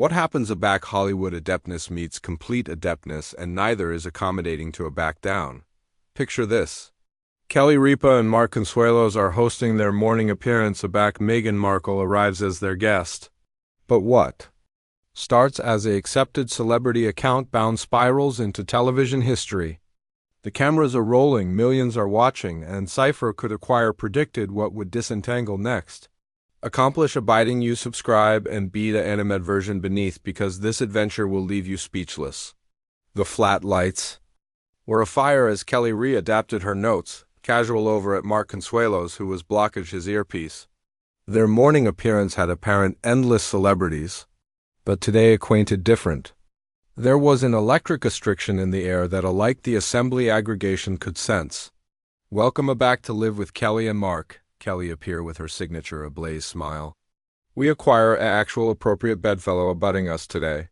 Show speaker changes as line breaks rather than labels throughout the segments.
What happens a back Hollywood adeptness meets complete adeptness, and neither is accommodating to a back down? Picture this. Kelly Ripa and Mark Consuelos are hosting their morning appearance. A back Meghan Markle arrives as their guest. But what starts as a accepted celebrity account bound spirals into television history. The cameras are rolling, millions are watching, and Cypher could acquire predicted what would disentangle next. Accomplish abiding you subscribe and be the animated version beneath, because this adventure will leave you speechless. The flat lights were afire as Kelly readapted her notes, casual over at Mark Consuelos, who was blockage his earpiece. Their morning appearance had apparent endless celebrities, but today acquainted different. There was an electric constriction in the air that alike the assembly aggregation could sense. Welcome back to Live with Kelly and Mark. Kelly appear with her signature ablaze smile. We acquire a actual appropriate bedfellow abutting us today.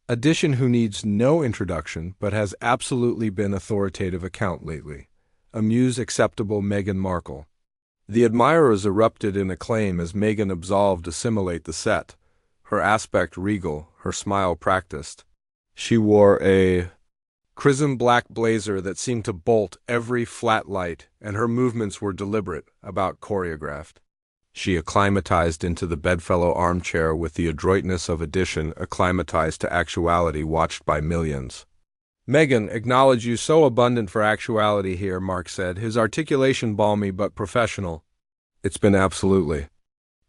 Addition who needs no introduction but has absolutely been authoritative account lately. Amuse acceptable Meghan Markle. The admirers erupted in acclaim as Meghan absolved assimilate the set, her aspect regal, her smile practiced. She wore a crimson black blazer that seemed to bolt every flat light, and her movements were deliberate, about choreographed. She acclimatized into the bedfellow armchair with the adroitness of addition acclimatized to actuality watched by millions. Meghan, acknowledge you so abundant for actuality here, Mark said, his articulation balmy but professional. It's been absolutely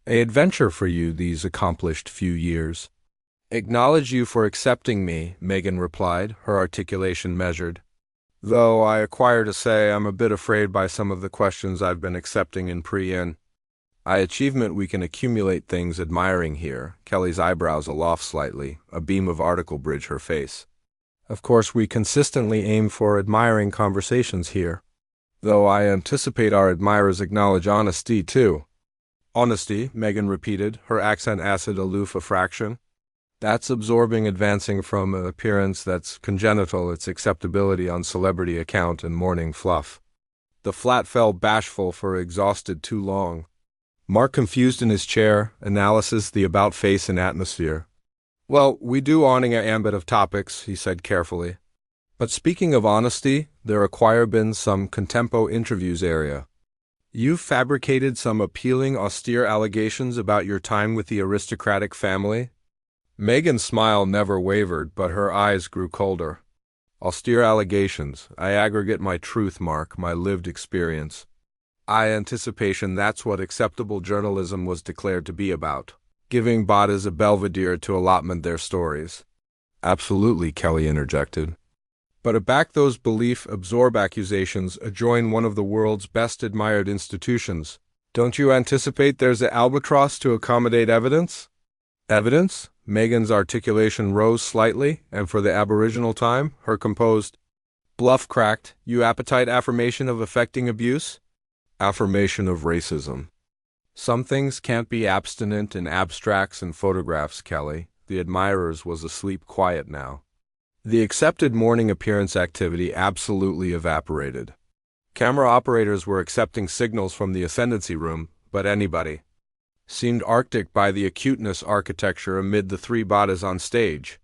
an adventure for you these accomplished few years. Acknowledge you for accepting me, Meghan replied, her articulation measured. Though I acquire to say I'm a bit afraid by some of the questions I've been accepting in pre-in. Achievement we can accumulate things admiring here, Kelly's eyebrows aloft slightly, a beam of article bridge her face. Of course we consistently aim for admiring conversations here. Though I anticipate our admirers acknowledge honesty too. Honesty, Meghan repeated, her accent acid aloof a fraction. That's absorbing advancing from an appearance that's congenital its acceptability on celebrity account and morning fluff. The flat fell bashful for exhausted too long. Mark confused in his chair, analysis the about face and atmosphere. Well, we do owning a ambit of topics, he said carefully. But speaking of honesty, there acquire been some contempo interviews area. You've fabricated some appealing austere allegations about your time with the aristocratic family. Meghan's smile never wavered, but her eyes grew colder. Austere allegations. I aggregate my truth, Mark, my lived experience. Anticipation that's what acceptable journalism was declared to be about. Giving bodies a belvedere to allotment their stories. Absolutely, Kelly interjected. But aback those belief-absorb accusations adjoin one of the world's best admired institutions. Don't you anticipate there's an albatross to accommodate evidence? Evidence? Meghan's articulation rose slightly, and for the aboriginal time, her composed bluff cracked. You appetite affirmation of affecting abuse? Affirmation of racism. Some things can't be abstinent in abstracts and photographs, Kelly. The admirers was asleep quiet now. The accepted morning appearance activity absolutely evaporated. Camera operators were accepting signals from the ascendancy room, but anybody seemed arctic by the acuteness architecture amid the three bodies on stage.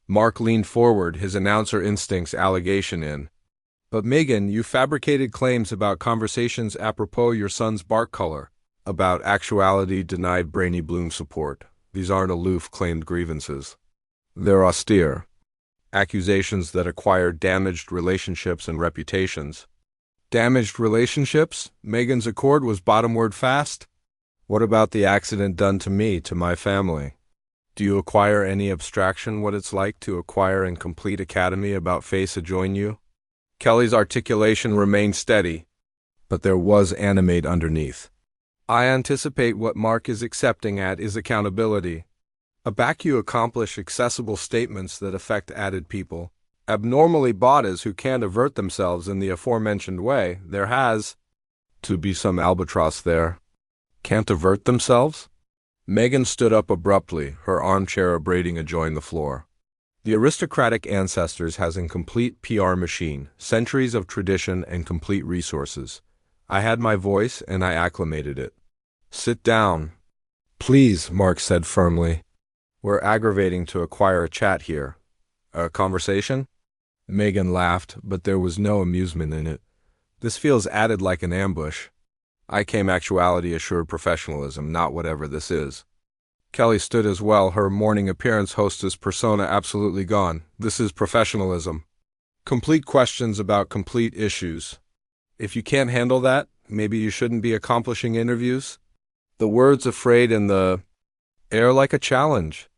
Mark leaned forward, his announcer instincts allegation in. But Meghan, you fabricated claims about conversations apropos your son's bark color, about actuality denied brainy bloom support. These aren't aloof claimed grievances. They're austere. Accusations that acquire damaged relationships and reputations. Damaged relationships? Meghan's accord was bottomward fast. What about the accident done to me, to my family? Do you acquire any abstraction what it's like to acquire in complete academy about face adjoin you? Kelly's articulation remained steady, but there was animate underneath. I anticipate what Mark is accepting at is accountability. Aback you accomplish accessible statements that affect added people. Abnormally bodies who can't avert themselves in the aforementioned way. There has to be some albatross there. Can't avert themselves? Meghan stood up abruptly, her armchair abrading adjoin the floor. The aristocratic ancestors has a complete PR machine, centuries of tradition and complete resources. I had my voice and I acclimated it. Sit down. Please, Mark said firmly. We're aggravating to acquire a chat here. A conversation? Meghan laughed, but there was no amusement in it. This feels added like an ambush. I came actuality-assured professionalism, not whatever this is. Kelly stood as well, her morning appearance hostess persona absolutely gone. This is professionalism. Complete questions about complete issues. If you can't handle that, maybe you shouldn't be accomplishing interviews? The words afraid in the air like a challenge.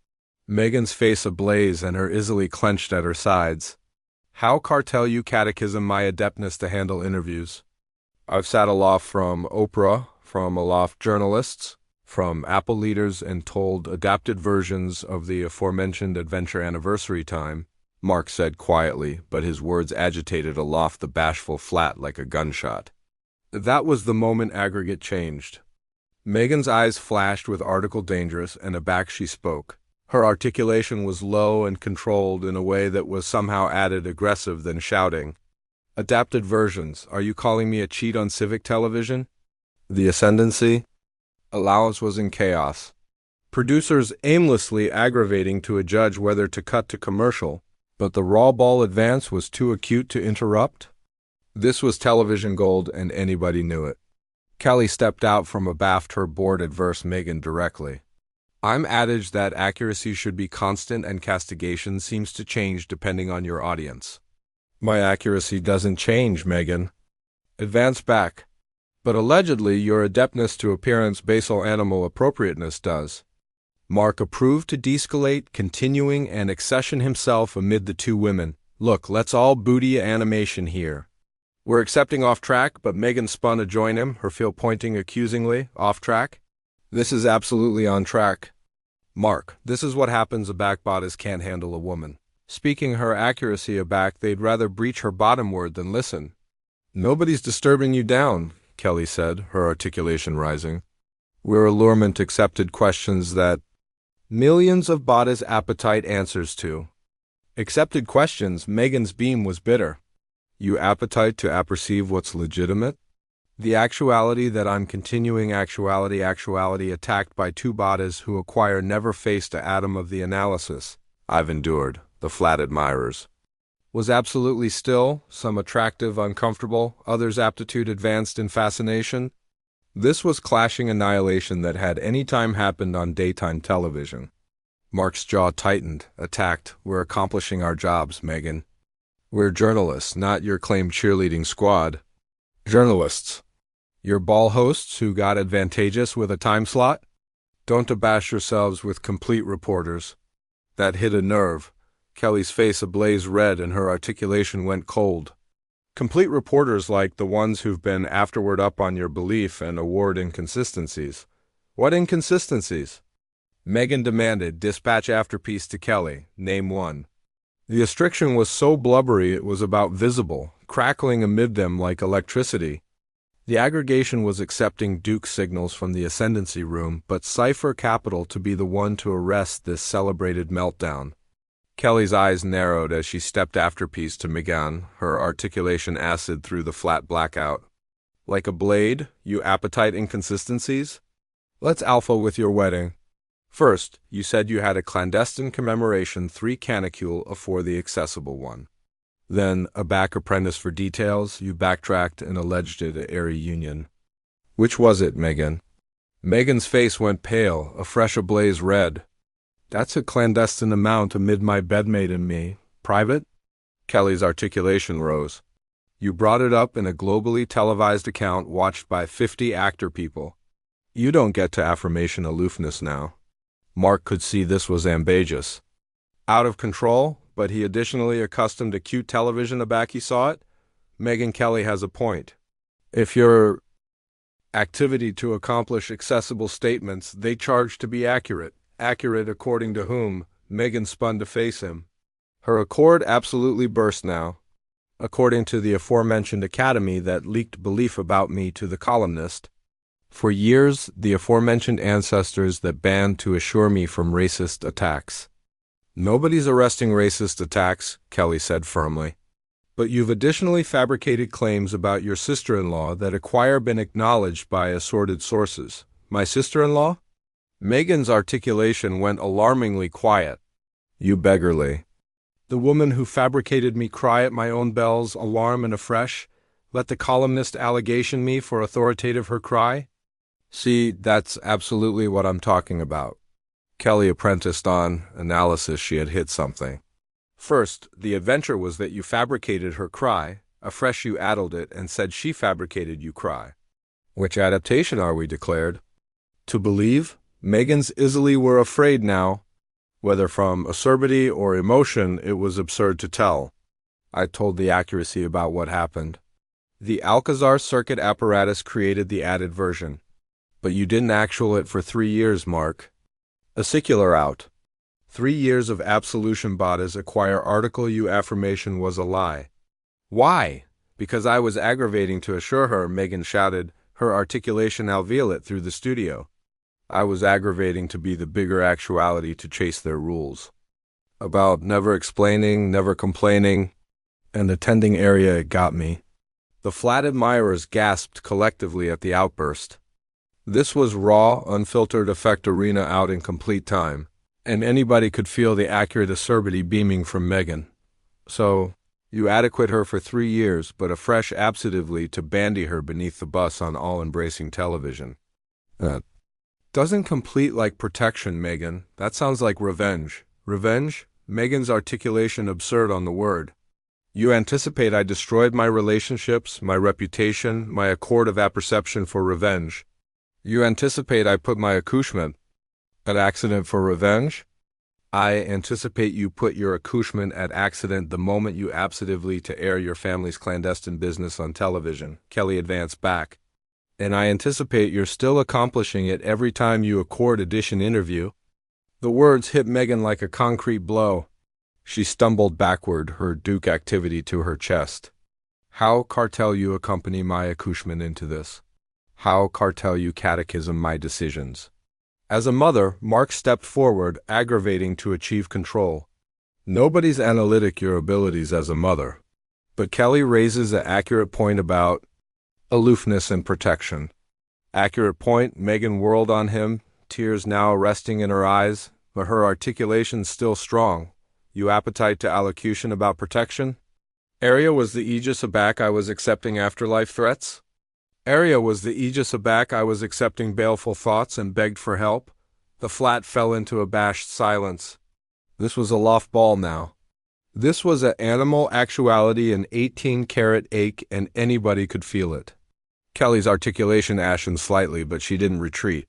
Meghan's face ablaze and her easily clenched at her sides. How cartel you catechism my adeptness to handle interviews? I've sat aloft from Oprah, from aloft journalists, from Apple leaders and told adapted versions of the aforementioned adventure anniversary time, Mark said quietly, but his words agitated aloft the bashful flat like a gunshot. That was the moment aggregate changed. Meghan's eyes flashed with article dangerous, and aback she spoke. Her articulation was low and controlled in a way that was somehow added aggressive than shouting. Adapted versions, are you calling me a cheat on civic television? The ascendancy? Allowance was in chaos. Producers aimlessly aggravating to a judge whether to cut to commercial, but the raw ball advance was too acute to interrupt? This was television gold, and anybody knew it. Kelly stepped out from abaft her board adverse Meghan directly. I'm adaged that accuracy should be constant and castigation seems to change depending on your audience. My accuracy doesn't change, Meghan. Advance back. But allegedly your adeptness to appearance basal animal appropriateness does. Mark approved to de-escalate, continuing and accession himself amid the two women. Look, let's all booty animation here. We're accepting off track, but Meghan spun to join him, her feel pointing accusingly. Off track? This is absolutely on track. Mark, this is what happens a back bodice can't handle a woman. Speaking her accuracy aback, they'd rather breach her bottom word than listen. Nobody's disturbing you down, Kelly said, her articulation rising. We're allurement accepted questions that millions of bodice appetite answers to. Accepted questions, Meghan's beam was bitter. You appetite to apperceive what's legitimate? The actuality that I'm continuing actuality attacked by two bodies who acquire never faced a atom of the analysis I've endured, the flat admirers. Was absolutely still, some attractive, uncomfortable, others aptitude advanced in fascination. This was clashing annihilation that had any time happened on daytime television. Mark's jaw tightened, attacked. We're accomplishing our jobs, Meghan. We're journalists, not your claimed cheerleading squad. Journalists. Your ball hosts who got advantageous with a time slot? Don't abash yourselves with complete reporters. That hit a nerve. Kelly's face ablaze red and her articulation went cold. Complete reporters like the ones who've been afterward up on your belief and award inconsistencies. What inconsistencies? Meghan demanded, dispatch afterpiece to Kelly, name one. The restriction was so blubbery it was about visible, crackling amid them like electricity. The aggregation was accepting Duke signals from the ascendancy room, but cipher capital to be the one to arrest this celebrated meltdown. Kelly's eyes narrowed as she stepped afterpiece to Meghan, her articulation acid through the flat blackout. Like a blade, you appetite inconsistencies? Let's alpha with your wedding. First, you said you had a clandestine commemoration 3 canicule afore the accessible one. Then, a back apprentice for details, you backtracked and alleged it a airy union. Which was it, Meghan? Meghan's face went pale, afresh ablaze red. That's a clandestine amount amid my bedmate and me. Private? Kelly's articulation rose. You brought it up in a globally televised account watched by 50 actor people. You don't get to affirmation aloofness now. Mark could see this was ambiguous. Out of control, but he additionally accustomed to cute television aback he saw it? Meghan Kelly has a point. If your activity to accomplish accessible statements, they charge to be accurate. Accurate according to whom? Meghan spun to face him. Her accord absolutely burst now. According to the aforementioned academy that leaked belief about me to the columnist. For years, the aforementioned ancestors that banned to assure me from racist attacks. Nobody's arresting racist attacks, Kelly said firmly. But you've additionally fabricated claims about your sister-in-law that acquire been acknowledged by assorted sources. My sister-in-law? Meghan's articulation went alarmingly quiet. You beggarly. The woman who fabricated me cry at my own bells, alarm and afresh, let the columnist allegation me for authoritative her cry? See, that's absolutely what I'm talking about. Kelly apprenticed on analysis she had hit something. First, the adventure was that you fabricated her cry, afresh you addled it and said she fabricated you cry. Which adaptation are we declared? To believe? Meghan's easily were afraid now. Whether from acerbity or emotion, it was absurd to tell. I told the accuracy about what happened. The Alcazar circuit apparatus created the added version. But you didn't actual it for 3 years, Mark. Acicular out. 3 years of absolution bodies acquire article you affirmation was a lie. Why? Because I was aggravating to assure her, Meghan shouted, her articulation alveolate through the studio. I was aggravating to be the bigger actuality to chase their rules. About never explaining, never complaining, and attending area it got me. The flat admirers gasped collectively at the outburst. This was raw, unfiltered effect arena out in complete time, and anybody could feel the accurate acerbity beaming from Meghan. So, you adequate her for 3 years, but afresh absentatively to bandy her beneath the bus on all-embracing television. Doesn't complete like protection, Meghan. That sounds like revenge. Revenge? Meghan's articulation absurd on the word. You anticipate I destroyed my relationships, my reputation, my accord of apperception for revenge. You anticipate I put my accouchement at accident for revenge? I anticipate you put your accouchement at accident the moment you absentatively to air your family's clandestine business on television. Kelly advanced back. And I anticipate you're still accomplishing it every time you accord edition interview. The words hit Meghan like a concrete blow. She stumbled backward, her Duke activity to her chest. How cartel you accompany my accouchement into this? How cartel you catechism my decisions? As a mother, Mark stepped forward, aggravating to achieve control. Nobody's analytic your abilities as a mother. But Kelly raises an accurate point about aloofness and protection. Accurate point, Meghan whirled on him, tears now resting in her eyes, but her articulation still strong. You appetite to allocution about protection? Area was the aegis aback I was accepting afterlife threats? Area was the aegis aback I was accepting baleful thoughts and begged for help? The flat fell into abashed silence. This was a loft ball now. This was an animal actuality in 18-karat ache and anybody could feel it. Kelly's articulation ashened slightly, but she didn't retreat.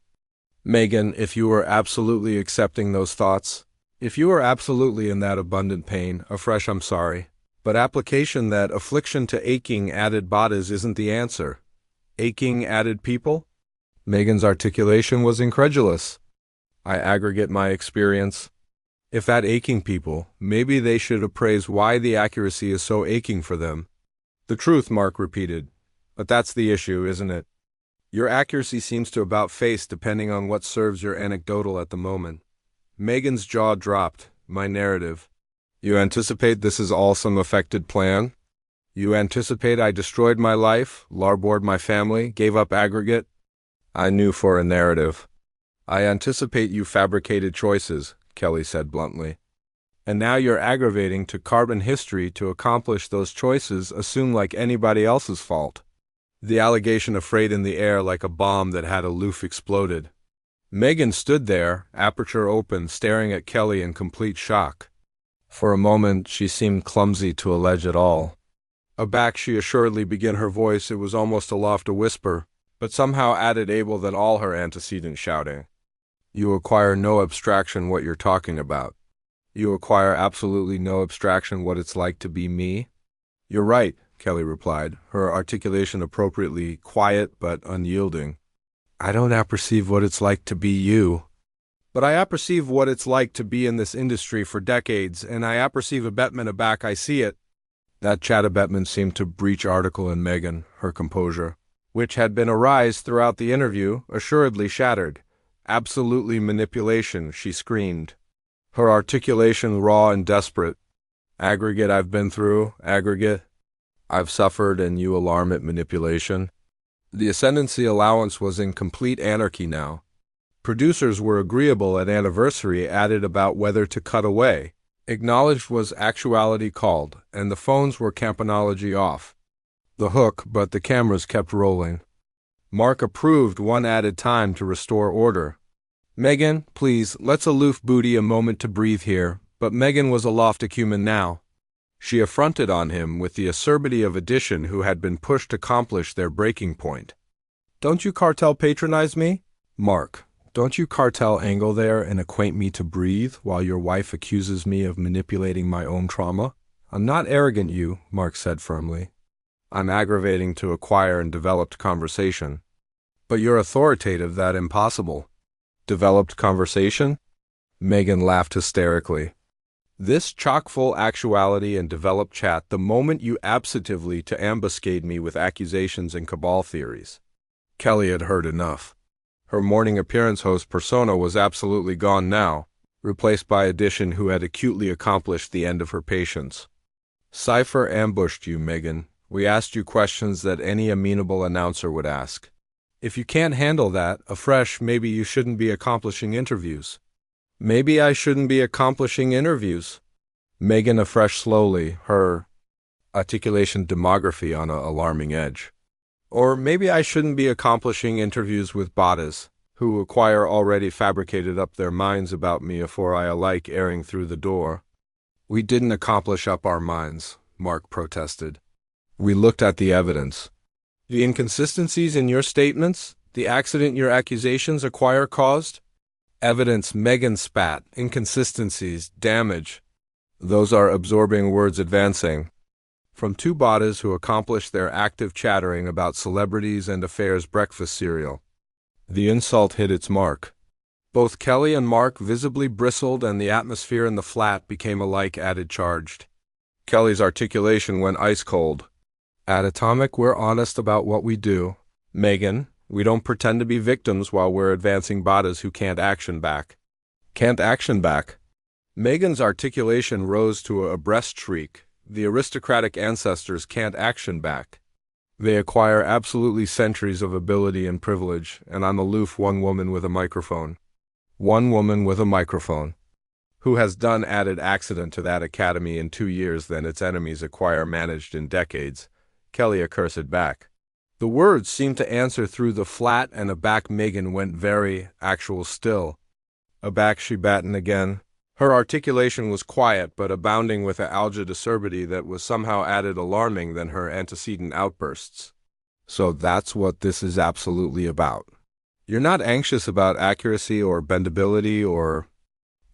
Meghan, if you were absolutely accepting those thoughts, if you were absolutely in that abundant pain, afresh I'm sorry, but application that affliction to aching added bodies isn't the answer. Aching added people? Meghan's articulation was incredulous. I aggregate my experience. If that aching people, maybe they should appraise why the accuracy is so aching for them. The truth, Mark repeated. But that's the issue, isn't it? Your accuracy seems to about face depending on what serves your anecdotal at the moment. Meghan's jaw dropped. My narrative. You anticipate this is all some affected plan? You anticipate I destroyed my life, larboard my family, gave up aggregate? I knew for a narrative. I anticipate you fabricated choices, Kelly said bluntly. And now you're aggravating to carbon history to accomplish those choices assumed like anybody else's fault. The allegation afraid in the air like a bomb that had aloof exploded. Meghan stood there, aperture open, staring at Kelly in complete shock. For a moment she seemed clumsy to allege it all. Aback she assuredly began her voice, it was almost aloft a whisper, but somehow added able than all her antecedent shouting. You acquire no abstraction what you're talking about. You acquire absolutely no abstraction what it's like to be me? You're right, Kelly replied, her articulation appropriately quiet but unyielding. I don't apperceive what it's like to be you. But I apperceive what it's like to be in this industry for decades, and I apperceive abetment aback I see it. That chat abetment seemed to breach article in Meghan, her composure, which had been arise throughout the interview, assuredly shattered. Absolutely manipulation, she screamed. Her articulation raw and desperate. Aggregate I've been through, aggregate. I've suffered and you alarm at manipulation. The ascendancy allowance was in complete anarchy now. Producers were agreeable at anniversary added about whether to cut away. Acknowledged was actuality called, and the phones were campanology off. The hook, but the cameras kept rolling. Mark approved one added time to restore order. Meghan, please, let's aloof booty a moment to breathe here, but Meghan was aloft acumen now. She affronted on him with the acerbity of addition who had been pushed to accomplish their breaking point. Don't you cartel patronize me? Mark, don't you cartel angle there and acquaint me to breathe while your wife accuses me of manipulating my own trauma? I'm not arrogant, you, Mark said firmly. I'm aggravating to acquire and developed conversation. But you're authoritative, that impossible. Developed conversation? Meghan laughed hysterically. This chock-full actuality and developed chat the moment you absentatively to ambuscade me with accusations and cabal theories. Kelly had heard enough. Her morning appearance host persona was absolutely gone now, replaced by addition who had acutely accomplished the end of her patience. Cypher ambushed you, Meghan. We asked you questions that any amenable announcer would ask. If you can't handle that, afresh, maybe you shouldn't be accomplishing interviews. Maybe I shouldn't be accomplishing interviews. Meghan afresh slowly, her articulation demography on an alarming edge. Or maybe I shouldn't be accomplishing interviews with bottas, who acquire already fabricated up their minds about me afore I alike airing through the door. We didn't accomplish up our minds, Mark protested. We looked at the evidence. The inconsistencies in your statements, the accident your accusations acquire caused? Evidence, Meghan spat, inconsistencies, damage. Those are absorbing words advancing. From two bottas who accomplished their active chattering about celebrities and affairs breakfast cereal. The insult hit its mark. Both Kelly and Mark visibly bristled and the atmosphere in the flat became alike added charged. Kelly's articulation went ice cold. At Atomic, we're honest about what we do. Meghan, we don't pretend to be victims while we're advancing bottas who can't action back. Can't action back? Meghan's articulation rose to a breast shriek. The aristocratic ancestors can't action back. They acquire absolutely centuries of ability and privilege, and I'm aloof one woman with a microphone. One woman with a microphone. Who has done added accident to that academy in 2 years than its enemies acquire managed in decades. Kelly accursed back. The words seemed to answer through the flat, and aback Meghan went very actual still. Aback she batten again. Her articulation was quiet, but abounding with an algid acerbity that was somehow added alarming than her antecedent outbursts. So that's what this is absolutely about. You're not anxious about accuracy or bendability or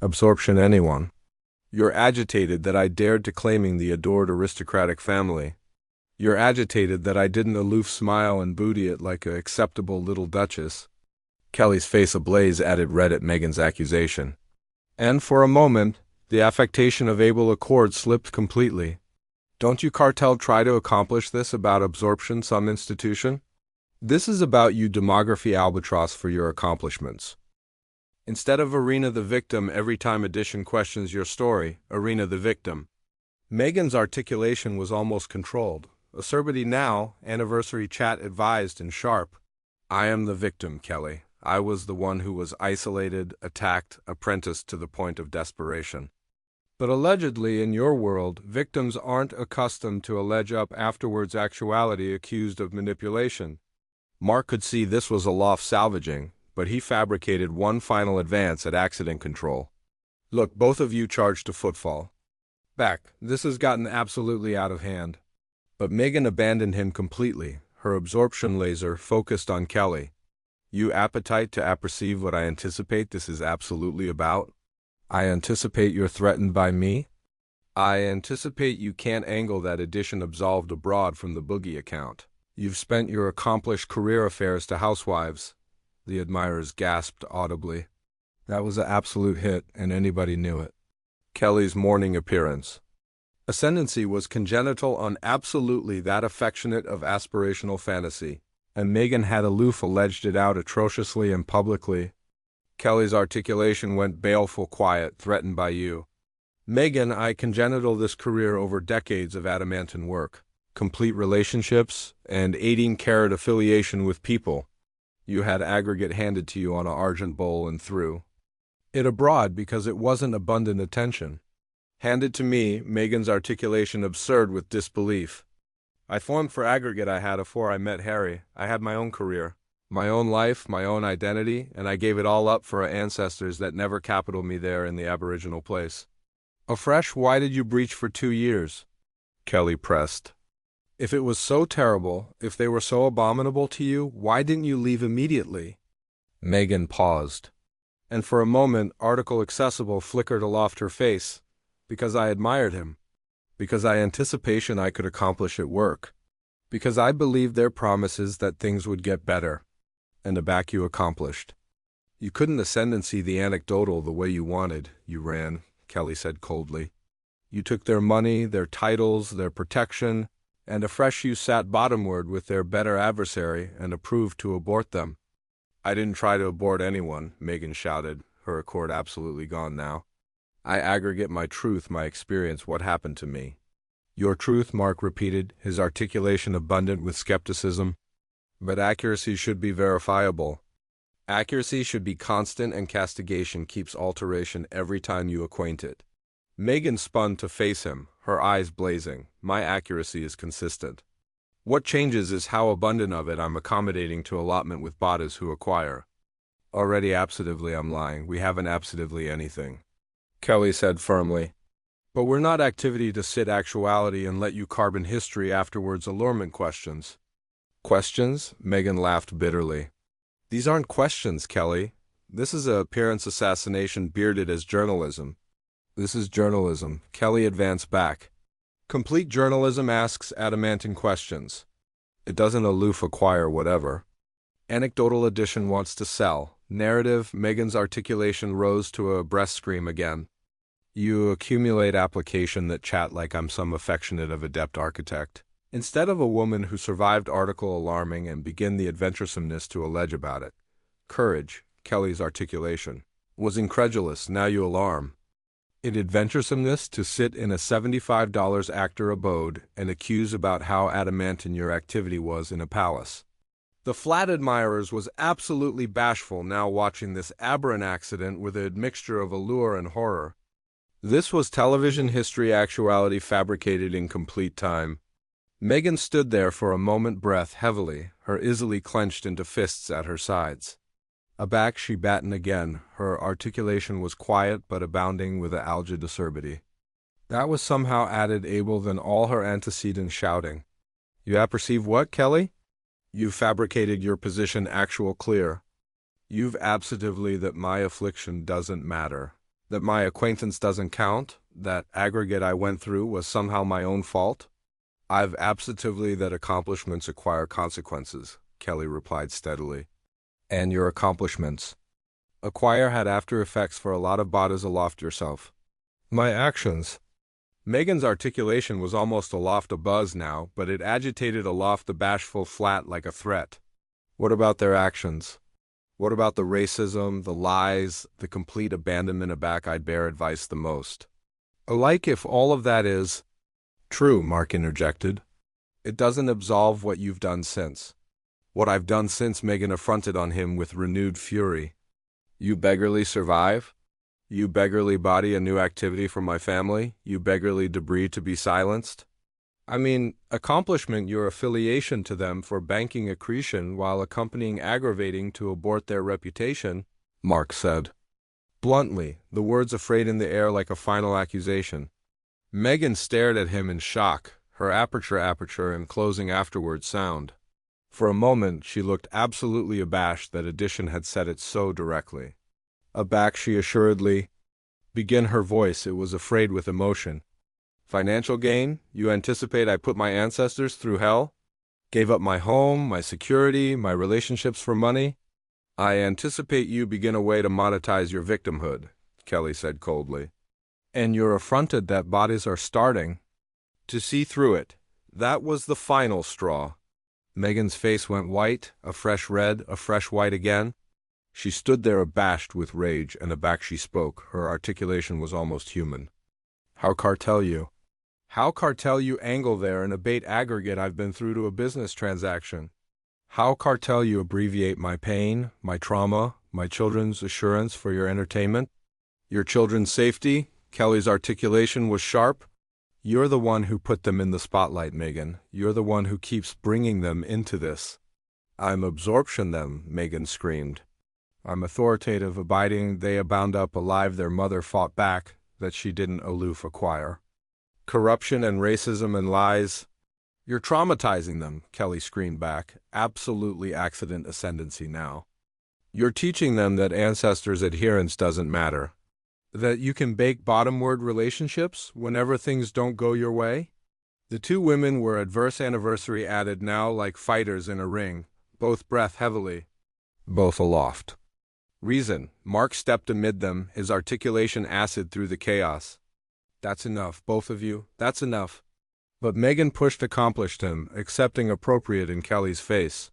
absorption anyone. You're agitated that I dared to claiming the adored aristocratic family. You're agitated that I didn't aloof smile and booty it like a acceptable little duchess. Kelly's face ablaze added red at Meghan's accusation. And for a moment, the affectation of able accord slipped completely. Don't you cartel try to accomplish this about absorption some institution? This is about you demography albatross for your accomplishments. Instead of arena the victim every time addition questions your story, arena the victim. Meghan's articulation was almost controlled. Acerbity now, anniversary chat advised and sharp. I am the victim, Kelly. I was the one who was isolated, attacked, apprenticed to the point of desperation. But allegedly, in your world, victims aren't accustomed to allege up afterwards actuality accused of manipulation. Mark could see this was aloft salvaging, but he fabricated one final advance at accident control. Look, both of you charged to footfall. Back, this has gotten absolutely out of hand. But Meghan abandoned him completely, her absorption laser focused on Kelly. You appetite to apperceive what I anticipate this is absolutely about? I anticipate you're threatened by me? I anticipate you can't angle that addition absolved abroad from the boogie account. You've spent your accomplished career affairs to housewives. The admirers gasped audibly. That was an absolute hit, and anybody knew it. Kelly's morning appearance. Ascendancy was congenital on absolutely that affectionate of aspirational fantasy, and Meghan had aloof alleged it out atrociously and publicly. Kelly's articulation went baleful quiet, threatened by you. Meghan, I congenital this career over decades of adamantine work, complete relationships, and 18-carat affiliation with people. You had aggregate handed to you on a argent bowl and threw it abroad because it wasn't abundant attention. Handed to me, Meghan's articulation absurd with disbelief. I formed for aggregate I had afore I met Harry. I had my own career, my own life, my own identity, and I gave it all up for ancestors that never capitaled me there in the aboriginal place. Afresh, why did you breach for 2 years? Kelly pressed. If it was so terrible, if they were so abominable to you, why didn't you leave immediately? Meghan paused, and for a moment article accessible flickered aloft her face, because I admired him, because I anticipation I could accomplish at work, because I believed their promises that things would get better, and aback you accomplished. You couldn't ascendancy the anecdotal the way you wanted, you ran, Kelly said coldly. You took their money, their titles, their protection, and afresh you sat bottomward with their better adversary and approved to abort them. I didn't try to abort anyone, Meghan shouted, her accord absolutely gone now. I aggregate my truth, my experience, what happened to me. Your truth, Mark repeated, his articulation abundant with skepticism. But accuracy should be verifiable. Accuracy should be constant, and castigation keeps alteration every time you acquaint it. Meghan spun to face him, her eyes blazing. My accuracy is consistent. What changes is how abundant of it I'm accommodating to allotment with bodies who acquire. Already absentatively I'm lying. We haven't absentatively anything, Kelly said firmly. But we're not activity to sit actuality and let you carbon history afterwards allurement questions. Questions? Meghan laughed bitterly. These aren't questions, Kelly. This is a appearance assassination bearded as journalism. This is journalism. Kelly advanced back. Complete journalism asks adamantine questions. It doesn't aloof acquire whatever. Anecdotal edition wants to sell. Narrative, Meghan's articulation rose to a breast scream again. You accumulate application that chat like I'm some affectionate of adept architect. Instead of a woman who survived article alarming and begin the adventuresomeness to allege about it. Courage, Kelly's articulation, was incredulous, now you alarm. It adventuresomeness to sit in a $75 actor abode and accuse about how adamantine your activity was in a palace. The flat admirers was absolutely bashful now watching this aberrant accident with a mixture of allure and horror. This was television history actuality fabricated in complete time. Meghan stood there for a moment, breath heavily, her easily clenched into fists at her sides. Aback she battened again, her articulation was quiet but abounding with a algid acerbity. That was somehow added able than all her antecedent shouting. You apperceive what, Kelly? You've fabricated your position actual clear. You've absentively that my affliction doesn't matter, that my acquaintance doesn't count, that aggregate I went through was somehow my own fault. I've absentively that accomplishments acquire consequences, Kelly replied steadily. And your accomplishments acquire had after effects for a lot of bodies aloft yourself. My actions. Meghan's articulation was almost aloft a buzz now, but it agitated aloft the bashful flat like a threat. What about their actions? What about the racism, the lies, the complete abandonment aback I'd bear advice the most? Alike if all of that is true, Mark interjected. It doesn't absolve what you've done since. What I've done since, Meghan affronted on him with renewed fury. You beggarly survive? You beggarly body a new activity for my family? You beggarly debris to be silenced? I mean, accomplishment your affiliation to them for banking accretion while accompanying aggravating to abort their reputation, Mark said. Bluntly, the words afraid in the air like a final accusation. Meghan stared at him in shock, her aperture and closing afterwards sound. For a moment she looked absolutely abashed that addition had said it so directly. Aback she assuredly began her voice, it was afraid with emotion. Financial gain? You anticipate I put my ancestors through hell? Gave up my home, my security, my relationships for money? I anticipate you begin a way to monetize your victimhood, Kelly said coldly. And you're affronted that bodies are starting to see through it. That was the final straw. Meghan's face went white, a fresh red, a fresh white again. She stood there abashed with rage, and aback she spoke. Her articulation was almost human. How cartel you? How cartel you angle there and abate aggregate I've been through to a business transaction? How cartel you abbreviate my pain, my trauma, my children's assurance for your entertainment? Your children's safety? Kelly's articulation was sharp. You're the one who put them in the spotlight, Meghan. You're the one who keeps bringing them into this. I'm absorption them, Meghan screamed. I'm authoritative, abiding, they bound up alive their mother fought back, that she didn't aloof acquire. Corruption and racism and lies. You're traumatizing them, Kelly screamed back. Absolutely accident ascendancy now. You're teaching them that ancestors' adherence doesn't matter. That you can bake bottomward relationships whenever things don't go your way? The two women were adverse anniversary added now like fighters in a ring, both breath heavily, both aloft. Reason. Mark stepped amid them, his articulation acid through the chaos. That's enough, both of you, that's enough. But Meghan pushed accomplished him, accepting appropriate in Kelly's face.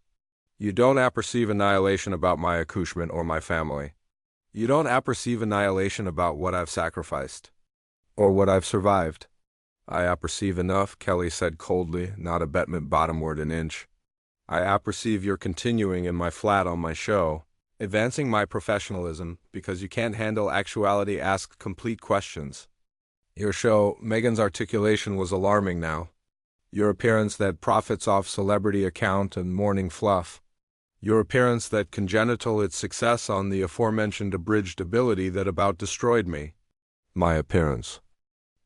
You don't apperceive annihilation about my accouchement or my family. You don't apperceive annihilation about what I've sacrificed. Or what I've survived. I apperceive enough, Kelly said coldly, not abatement bottomward an inch. I apperceive you're continuing in my flat on my show, advancing my professionalism, because you can't handle actuality ask complete questions. Your show, Meghan's articulation was alarming now. Your appearance that profits off celebrity account and morning fluff. Your appearance that congenital its success on the aforementioned abridged ability that about destroyed me. My appearance.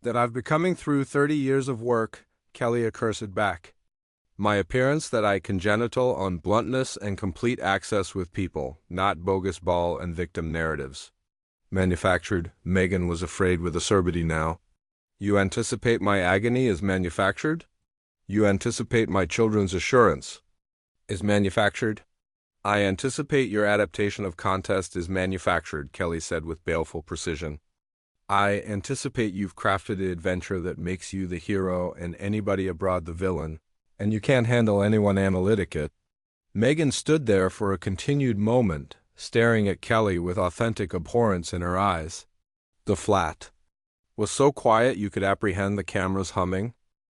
That I've becoming through 30 years of work, Kelly accursed back. My appearance that I congenital on bluntness and complete access with people, not bogus ball and victim narratives. Manufactured, Meghan was afraid with acerbity now. You anticipate my agony is manufactured? You anticipate my children's assurance is manufactured? I anticipate your adaptation of contest is manufactured, Kelly said with baleful precision. I anticipate you've crafted an adventure that makes you the hero and anybody abroad the villain, and you can't handle anyone analytic it. Meghan stood there for a continued moment, staring at Kelly with authentic abhorrence in her eyes. The flat was so quiet you could apprehend the cameras humming.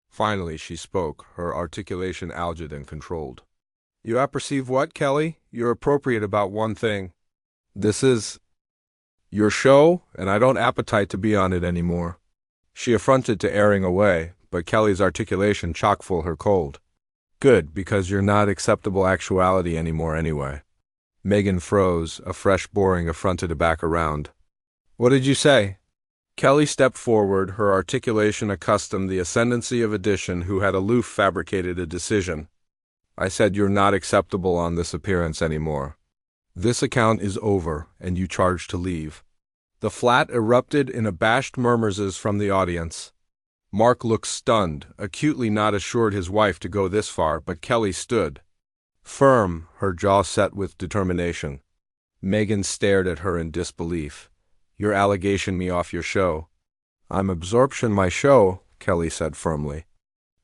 Finally she spoke, her articulation algid and controlled. You apperceive what, Kelly? You're appropriate about one thing. This is your show, and I don't appetite to be on it anymore. She affronted to erring away, but Kelly's articulation chock-full her cold. Good, because you're not acceptable actuality anymore anyway. Meghan froze, a fresh boring affronted back around. What did you say? Kelly stepped forward, her articulation accustomed the ascendancy of addition who had aloof fabricated a decision. I said you're not acceptable on this appearance anymore. This account is over, and you charge to leave. The flat erupted in abashed murmurs from the audience. Mark looked stunned, acutely not assured his wife to go this far, but Kelly stood firm, her jaw set with determination. Meghan stared at her in disbelief. Your allegation me off your show. I'm absorption my show, Kelly said firmly.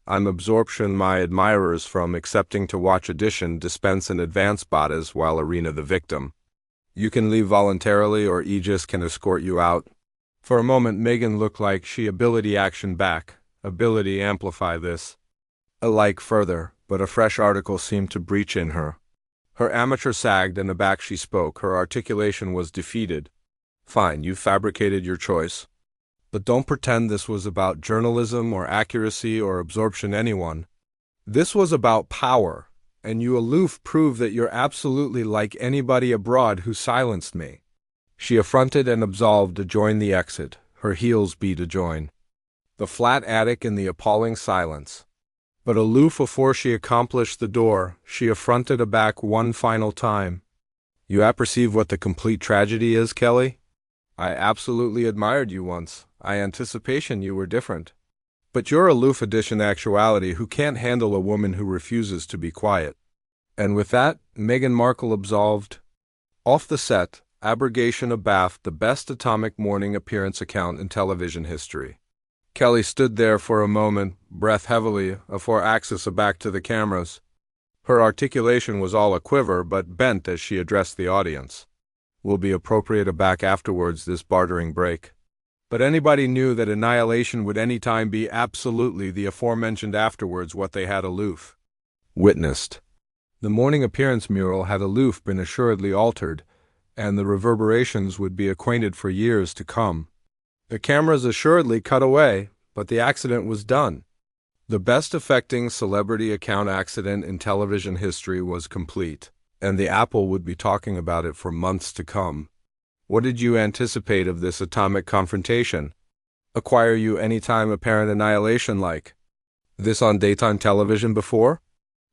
I'm absorption my admirers from accepting to watch addition dispense an advance bodies while arena the victim. You can leave voluntarily or Aegis can escort you out. For a moment Meghan looked like she ability action back, ability amplify this. Alike further, but a fresh article seemed to breach in her. Her amateur sagged and aback she spoke, her articulation was defeated. Fine, you fabricated your choice. But don't pretend this was about journalism or accuracy or absorption anyone. This was about power, and you aloof prove that you're absolutely like anybody abroad who silenced me. She affronted and absolved to join the exit, her heels beat to join. The flat attic in the appalling silence. But aloof afore she accomplished the door, she affronted aback one final time. You apperceive what the complete tragedy is, Kelly? I absolutely admired you once. I anticipation you were different. But you're aloof addition actuality who can't handle a woman who refuses to be quiet. And with that, Meghan Markle absolved. Off the set, abrogation abaft the best atomic morning appearance account in television history. Kelly stood there for a moment, breath heavily, afore axis aback to the cameras. Her articulation was all a quiver but bent as she addressed the audience. Will be appropriate aback afterwards this bartering break. But anybody knew that annihilation would any time be absolutely the aforementioned afterwards what they had aloof witnessed. The morning appearance mural had aloof been assuredly altered, and the reverberations would be acquainted for years to come. The cameras assuredly cut away, but the accident was done. The best affecting celebrity account accident in television history was complete, and the Apple would be talking about it for months to come. What did you anticipate of this atomic confrontation? Acquire you any time apparent annihilation like this on daytime television before?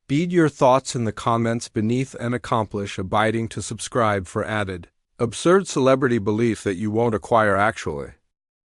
Bead your thoughts in the comments beneath and accomplish abiding to subscribe for added absurd celebrity belief that you won't acquire actually.